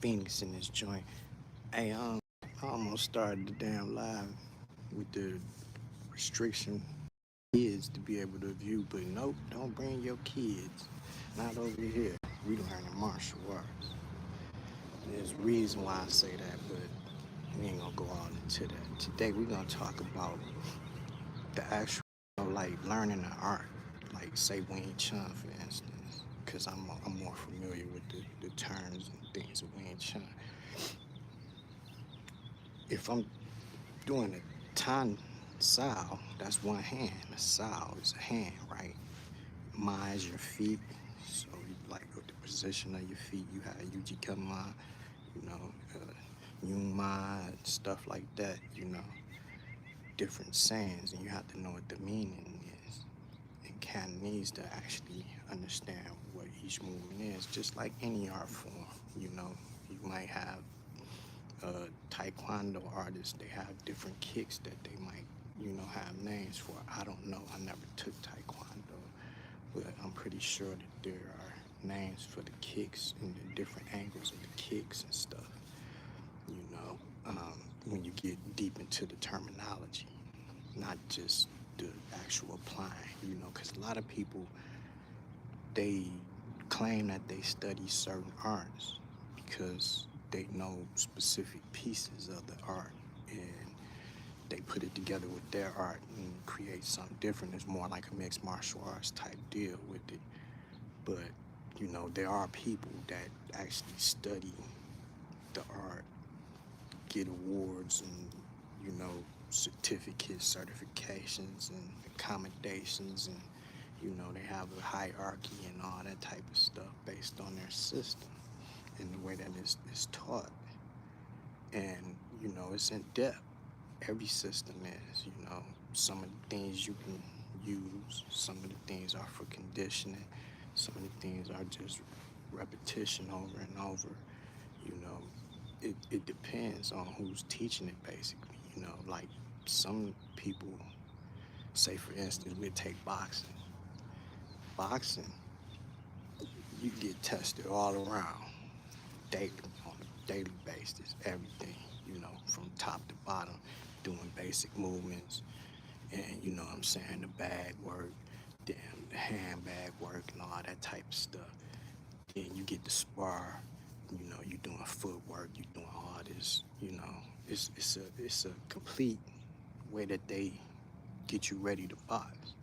Phoenix in this joint. Hey, I almost started the damn live with the restriction kids to be able to view, but nope, don't bring your kids. Not over here. We learning martial arts. There's a reason why I say that, but we ain't gonna go on into that. Today we're gonna talk about the actual, like learning the art, like say Wing Chun, for instance, because I'm more familiar with the terms and things of Wing Chun. If I'm doing a Tan Sao, that's one hand. A Sao is a hand, right? Ma is your feet. So, like with the position of your feet, you have Yuji Ma, you know, Yung Ma, stuff like that, different sayings, and you have to know what the meaning is in Cantonese to actually understand what each movement is, just like any art form, you know. You might have taekwondo artists, they have different kicks that they might, have names for. I don't know. I never took taekwondo, but I'm pretty sure that there are names for the kicks and the different angles of the kicks and stuff. You know, when you get deep into the terminology, not just the actual applying. Because a lot of people they claim that they study certain arts because they know specific pieces of the art and they put it together with their art and create something different. It's more like a mixed martial arts type deal with it. But, there are people that actually study the art, get awards and, certificates, certifications, and accommodations, and they have a hierarchy and all that type of stuff based on their system and the way that it's taught. And, it's in depth. Every system is, some of the things you can use, some of the things are for conditioning, some of the things are just repetition over and over. You know, it depends on who's teaching it, basically. Like some people say, for instance, we take boxing. Boxing, you get tested all around, daily, on a daily basis, everything, from top to bottom, doing basic movements, and what I'm saying, the bag work, then the handbag work and all that type of stuff. Then you get to spar, you're doing footwork, you're doing all this, it's a complete way that they get you ready to box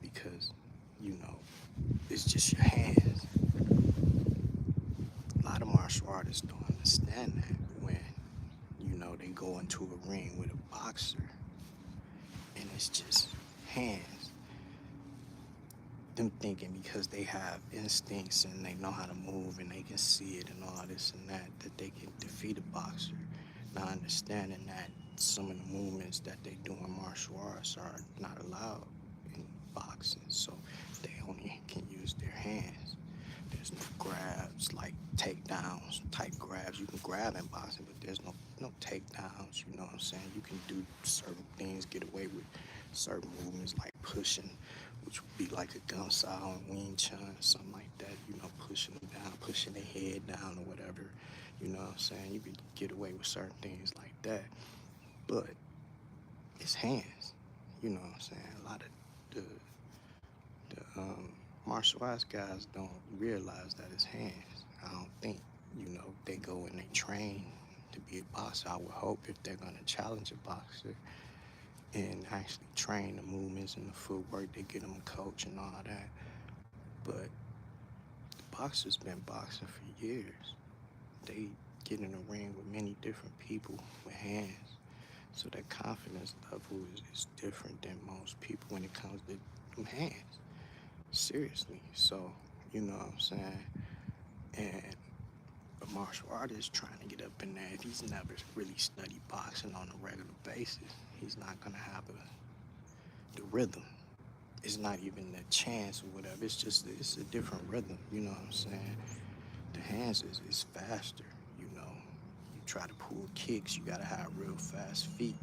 because, you know, it's just your hands. A lot of martial artists don't understand that when, they go into a ring with a boxer and it's just hands. Them thinking because they have instincts and they know how to move and they can see it and all this and that they can defeat a boxer. Not understanding that some of the movements that they do in martial arts are not allowed in boxing. So they only can use their hands. There's no grabs, like takedowns, type grabs. You can grab in boxing, but there's no takedowns, you know what I'm saying? You can do certain things, get away with certain movements like pushing, which would be like a gun style and Wing Chun, something like that, pushing them down, pushing their head down or whatever, you know what I'm saying? You could get away with certain things like that. But it's hands, you know what I'm saying? A lot of the martial arts guys don't realize that it's hands. I don't think, they go and they train to be a boxer. I would hope if they're going to challenge a boxer and actually train the movements and the footwork, they get them a coach and all that. But the boxer's been boxing for years. They get in a ring with many different people with hands. So their confidence level is different than most people when it comes to hands. Seriously. So, you know what I'm saying? And a martial artist trying to get up in there, if he's never really studied boxing on a regular basis, he's not going to have the rhythm. It's not even a chance or whatever. It's a different rhythm. You know what I'm saying? The hands is faster. You try to pull kicks, you gotta have real fast feet.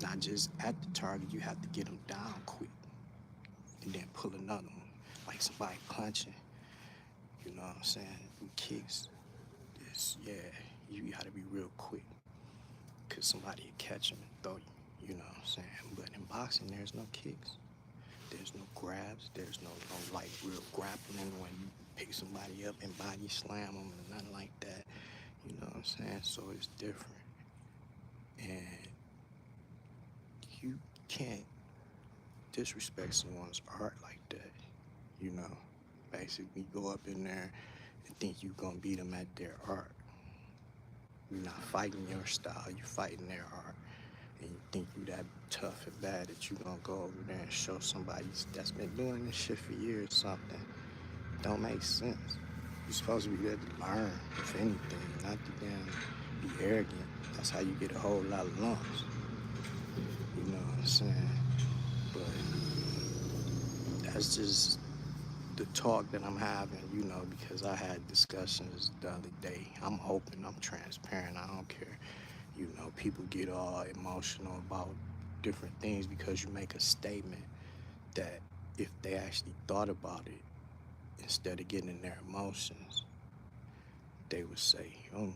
Not just at the target, you have to get them down quick and then pull another one. Like somebody punching. You know what I'm saying? With kicks, yeah, you gotta be real quick, cause somebody will catch him and throw you. You know what I'm saying? But in boxing, there's no kicks. There's no grabs. There's no like real grappling when you pick somebody up and body slam them and nothing like that. You know what I'm saying? So it's different. And you can't disrespect someone's art like that. You know, basically go up in there and think you're gonna beat them at their art. You're not fighting your style, you're fighting their art. And you think you that tough and bad that you gonna go over there and show somebody that's been doing this shit for years something. Don't make sense. You're supposed to be there to learn, if anything, not to damn be arrogant. That's how you get a whole lot of lumps. You know what I'm saying? But that's just the talk that I'm having, you know, because I had discussions the other day. I'm open, I'm transparent, I don't care. You know, people get all emotional about different things because you make a statement that if they actually thought about it, instead of getting in their emotions, they would say, oh,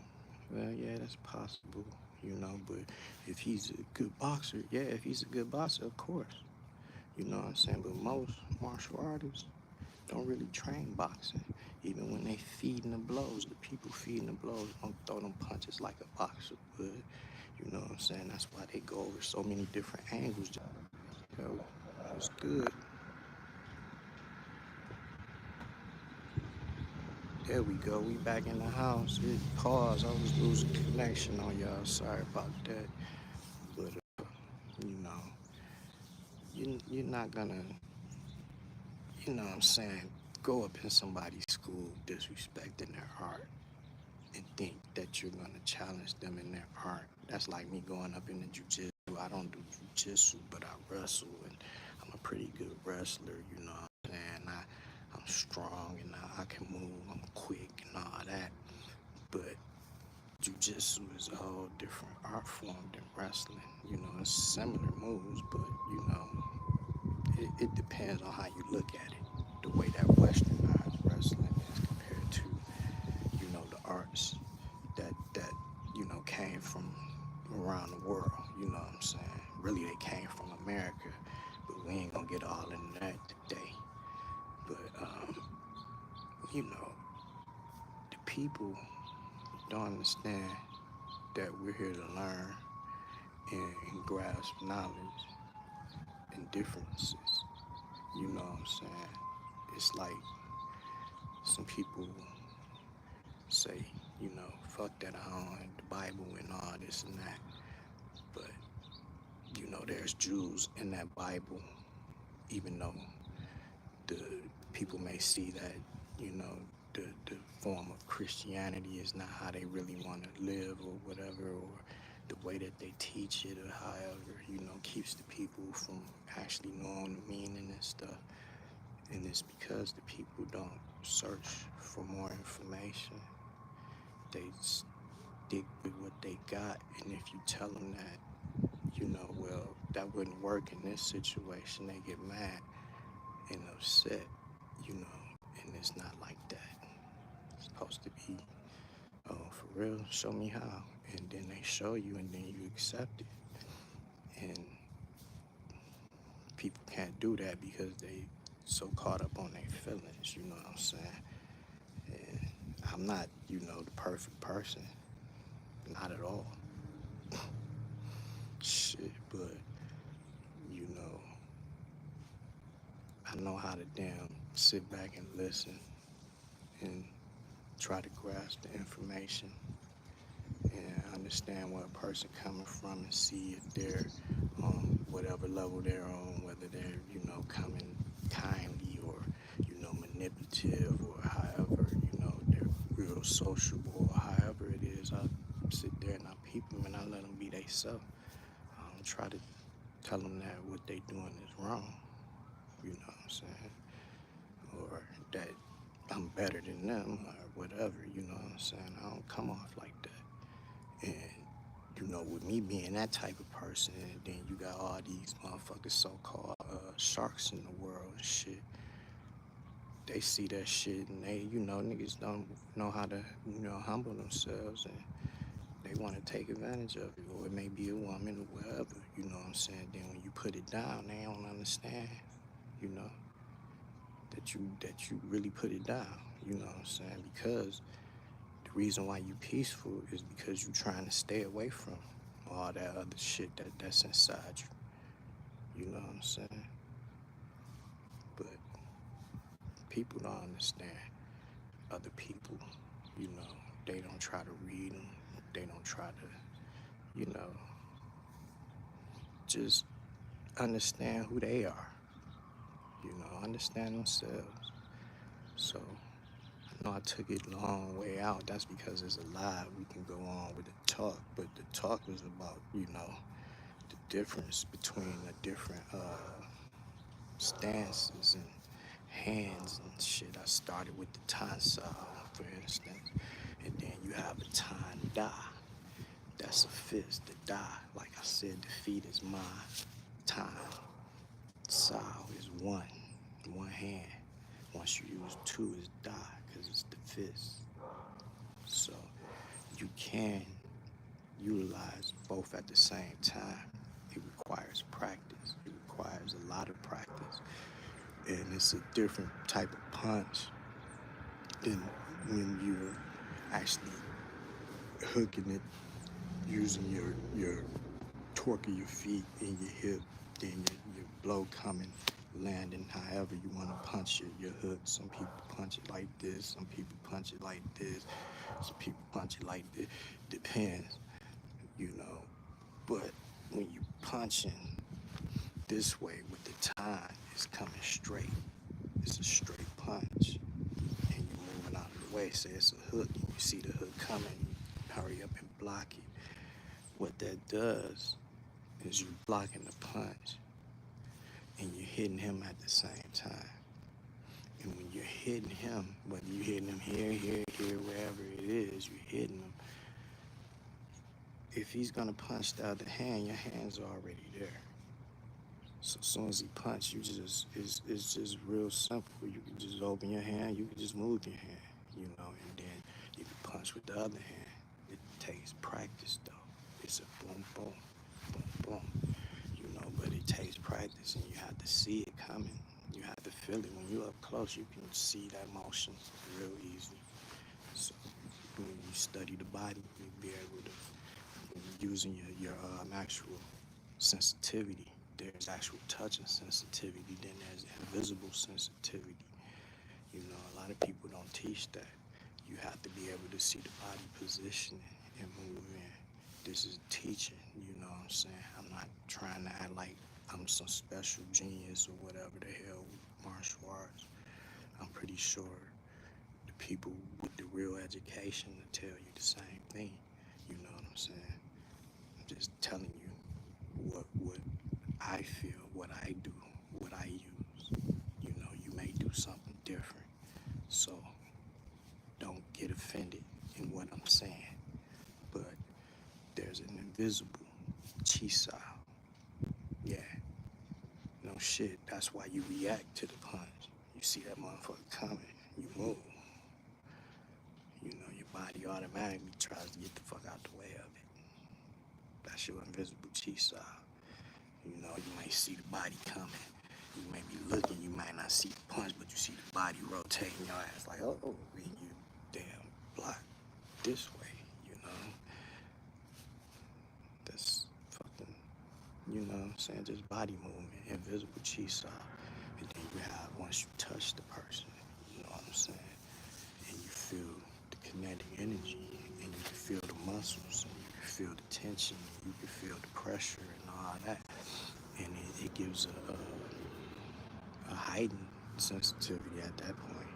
well, yeah, that's possible, you know, but if he's a good boxer, yeah, if he's a good boxer, of course. You know what I'm saying? But most martial artists don't really train boxing. Even when they feeding the blows, the people feeding the blows don't throw them punches like a boxer would. You know what I'm saying? That's why they go over so many different angles. Yo, it's good. There we go. We back in the house. It paused. I was losing connection on y'all. Sorry about that. But you know, you're not gonna, you know what I'm saying, go up in somebody's school disrespecting their art and think that you're gonna challenge them in their art. That's like me going up in the jujitsu. I don't do jujitsu, but I wrestle, and I'm a pretty good wrestler. You know what I'm saying? I'm strong and I can move. I'm quick and all that. But jujitsu is a whole different art form than wrestling. You know, it's similar moves, but you know, it depends on how you look at it. The way that westernized wrestling is compared to, you know, the arts that you know came from around the world. You know what I'm saying? Really, they came from America, but we ain't gonna get all into that today. But you know, the people don't understand that we're here to learn and grasp knowledge and differences. You know what I'm saying? It's like some people say, you know, fuck that on the Bible and all this and that. But, you know, there's Jews in that Bible, even though the people may see that, you know, the form of Christianity is not how they really want to live or whatever, or the way that they teach it or however, you know, keeps the people from actually knowing the meaning and stuff. And it's because the people don't search for more information. They stick with what they got. And if you tell them that, you know, well, that wouldn't work in this situation, they get mad and upset, you know, and it's not like that. It's supposed to be, oh, for real, show me how. And then they show you and then you accept it. And people can't do that because they so caught up on their feelings, you know what I'm saying? And I'm not, you know, the perfect person. Not at all. Shit, but, you know, I know how to damn sit back and listen and try to grasp the information and understand where a person coming from and see if they're on whatever level they're on, whether they're, you know, coming kindly or, you know, manipulative or however, you know, they're real sociable or however it is. I sit there and I peep them and I let them be they self. I don't try to tell them that what they doing is wrong, you know what I'm saying? Or that I'm better than them or whatever, you know what I'm saying? I don't come off like that. And, you know, with me being that type of person, and then you got all these motherfuckers so-called sharks in the world and shit, they see that shit and they, niggas don't know how to, humble themselves and they want to take advantage of it. Or it may be a woman or whatever, you know what I'm saying? Then when you put it down, they don't understand, you know, that you really put it down, you know what I'm saying? Because the reason why you peaceful is because you're trying to stay away from all that other shit that's inside you. You know what I'm saying? But people don't understand other people, you know. They don't try to read them. They don't try to, just understand who they are, understand themselves. So I know I took it a long way out. That's because it's a lot. We can go on with the talk, but the talk was about, the difference between the different stances and hands and shit. I started with the Tansal, for instance, and then you have a Tan Da. That's a fist, the Da. Like I said, the feet is mine. Tan Sao is one hand. Once you use two, it's Da, because it's the fist. So you can utilize both at the same time. It requires practice. It requires a lot of practice. And it's a different type of punch than when you're actually hooking it using your torque of your feet and your hip, then your blow coming, landing however you want to punch your hook. Some people punch it like this, some people punch it like this, some people punch it like this. Depends, you know. But when you punching this way with the time, it's coming straight. It's a straight punch. And you're moving out of the way. Say it's a hook, and you see the hook coming, you hurry up and block it. What that does is you blocking the punch and you're hitting him at the same time. And when you're hitting him, whether you're hitting him here, wherever it is, you're hitting him. If he's gonna punch the other hand, your hand's already there. So as soon as he punch, it's just real simple. You can just open your hand, you can just move your hand, and then you can punch with the other hand. It takes practice though. It's a boom, boom, boom, boom, but it takes practice and you have to see it coming. You have to feel it. When you're up close, you can see that motion real easy. So when you study the body, you'll be able to, using your actual sensitivity. There's actual touch and sensitivity, then there's invisible sensitivity. A lot of people don't teach that. You have to be able to see the body positioning and moving. This is teaching, you know what I'm saying? I'm not trying to act like I'm some special genius or whatever the hell with martial arts. I'm pretty sure the people with the real education will tell you the same thing. You know what I'm saying? I'm just telling you what I feel, what I do, what I use. You may do something different. So don't get offended in what I'm saying. But there's an invisible chi style. Yeah. No shit. That's why you react to the punch. You see that motherfucker coming, you move. Your body automatically tries to get the fuck out the way of it. That's your invisible chi style. You might see the body coming. You may be looking, you might not see the punch, but you see the body rotating your ass like, oh, and you damn block this way, That's fucking, what I'm saying, just body movement, invisible chi style. And then you have, once you touch the person, you know what I'm saying, and you feel the kinetic energy, and you can feel the muscles, and you can feel the tension, and you can feel the pressure and all that. And it gives a heightened sensitivity at that point,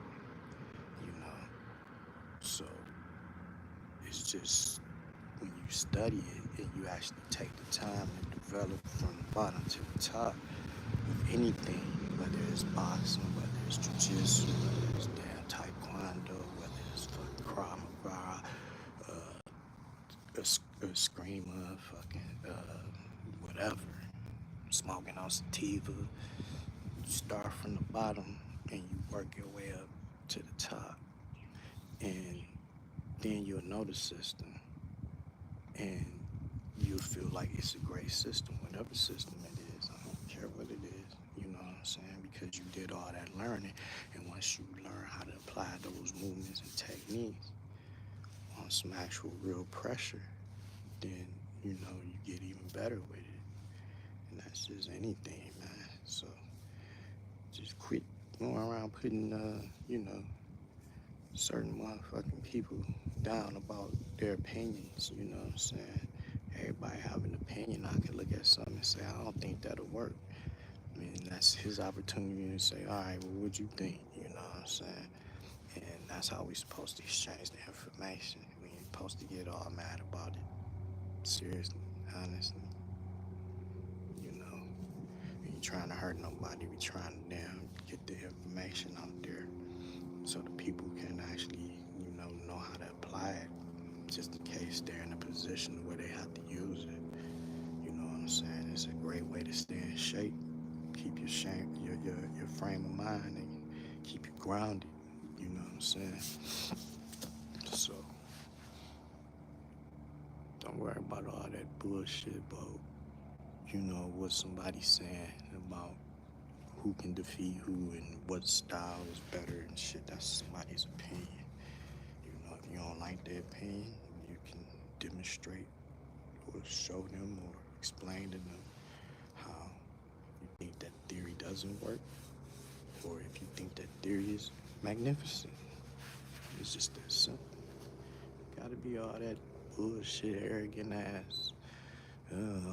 So it's just when you study it and you actually take the time to develop from the bottom to the top of anything, whether it's boxing, whether it's jiu-jitsu, whether it's damn taekwondo, whether it's fucking Krav Maga, a screamer, fucking whatever, smoking on sativa. You start from the bottom and you work your way up to the top, and then you'll know the system, and you'll feel like it's a great system, whatever system it is. I don't care what it is, you know what I'm saying? Because you did all that learning, and once you learn how to apply those movements and techniques on some actual real pressure, then you know you get even better with it. And that's just anything, man. So just quit going around putting, certain motherfucking people down about their opinions. You know what I'm saying? Everybody have an opinion. I can look at something and say, I don't think that'll work. I mean, that's his opportunity to say, all right, well, what you think? You know what I'm saying? And that's how we supposed to exchange the information. We ain't supposed to get all mad about it. Seriously, honestly. You know, we ain't trying to hurt nobody. We trying to damn get the information out there so the people can actually, know how to apply it. Just in case they're in a position where they have to use it. You know what I'm saying? It's a great way to stay in shape, keep your frame of mind, and keep you grounded. You know what I'm saying? So don't worry about all that bullshit about what somebody's saying about who can defeat who and what style is better and shit. That's somebody's opinion. If you don't like their opinion, you can demonstrate or show them or explain to them how you think that theory doesn't work, or if you think that theory is magnificent. It's just that simple. Gotta be all that bullshit, arrogant ass.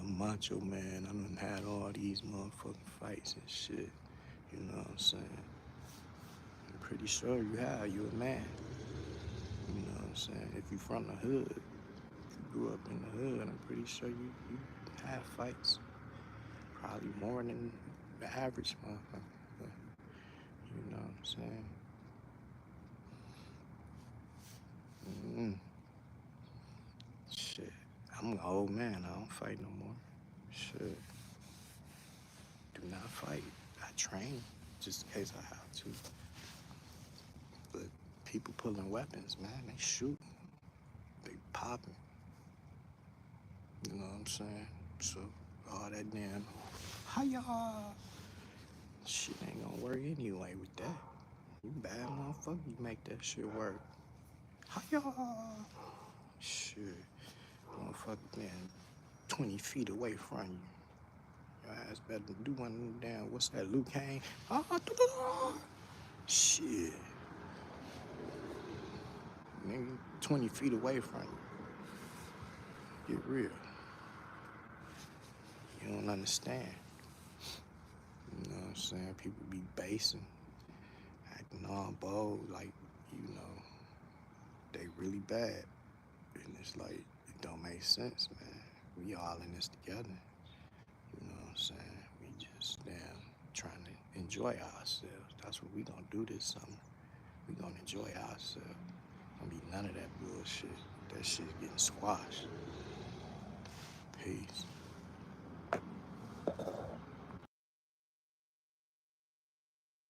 Macho man, I done had all these motherfucking fights and shit. You know what I'm saying? I'm pretty sure you have. You a man. You know what I'm saying? If you from the hood, if you grew up in the hood, I'm pretty sure you have fights. Probably more than the average motherfucker. But, you know what I'm saying? Shit. I'm an old man. I don't fight no more. Shit. Do not fight. I train just in case I have to. But people pulling weapons, man, they shoot. They popping. You know what I'm saying? So all that damn hiya shit ain't gonna work anyway with that. You bad motherfucker, you make that shit work. Hiya shit. Motherfucker man 20 feet away from you. Your ass better do one of them damn, what's that, Luke Kane? Shit. Nigga, 20 feet away from you. Get real. You don't understand. You know what I'm saying? People be basing, acting all bold, like, they really bad. And it's like, it don't make sense, man. We all in this together. You know what I'm saying? We just damn trying to enjoy ourselves. That's what we gonna do this summer. We gonna enjoy ourselves. Don't be none of that bullshit. That shit getting squashed. Peace.